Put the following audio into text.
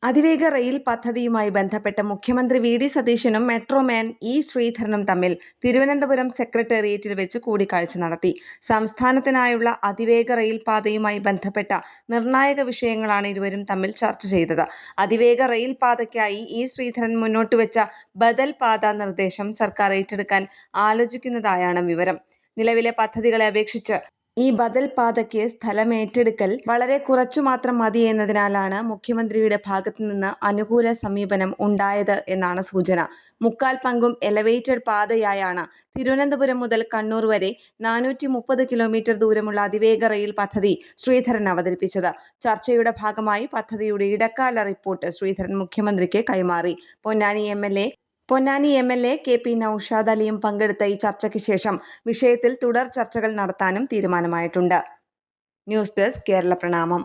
അതിവേഗ റെയിൽ പദ്ധതിയുമായി ബന്ധപ്പെട്ട് മുഖ്യമന്ത്രി വി.ഡി. സതീശനും മെട്രോമാൻ ഇ. ശ്രീധരനും തമ്മിൽ തിരുവനന്തപുരം സെക്രട്ടേറിയറ്റിൽ വെച്ച് കൂടിക്കാഴ്ച നടത്തി. സംസ്ഥാനത്തിനായുള്ള അതിവേഗ റെയിൽ പാതയുമായി ബന്ധപ്പെട്ട നിർണായക വിഷയങ്ങളാണ് ഇരുവരും തമ്മിൽ ചർച്ച ചെയ്തത്. അതിവേഗ റെയിൽ പാതയ്ക്കായി ഇ. ശ്രീധരൻ മുന്നോട്ടുവെച്ച ബദൽ പാതാ നിർദ്ദേശം സർക്കാർ ഏറ്റെടുക്കാൻ ആലോചിക്കുന്നതായാണ് വിവരം. നിലവിലെ പദ്ധതികളെ അപേക്ഷിച്ച് ഈ ബദൽ പാതയ്ക്ക് സ്ഥലമേറ്റെടുക്കൽ വളരെ കുറച്ചുമാത്രം മതിയെന്നതിനാലാണ് മുഖ്യമന്ത്രിയുടെ ഭാഗത്തുനിന്ന് അനുകൂല സമീപനം ഉണ്ടായത് എന്നാണ് സൂചന. മുക്കാൽ പങ്കും എലവേറ്റഡ് പാതയായാണ് തിരുവനന്തപുരം മുതൽ കണ്ണൂർ വരെ 430 കിലോമീറ്റർ ദൂരമുള്ള അതിവേഗ റെയിൽ പദ്ധതി ശ്രീധരൻ അവതരിപ്പിച്ചത്. ചർച്ചയുടെ ഭാഗമായി പദ്ധതിയുടെ ഇടക്കാല റിപ്പോർട്ട് ശ്രീധരൻ മുഖ്യമന്ത്രിക്ക് കൈമാറി. Ponnani MLA K P. നൗഷാദ് അലിയും പങ്കെടുത്ത ഈ ചർച്ചയ്ക്ക് ശേഷം വിഷയത്തിൽ തുടർ ചർച്ചകൾ നടത്താനും തീരുമാനമായിട്ടുണ്ട്. ന്യൂസ് ഡെസ്ക് കേരള പ്രണാമം.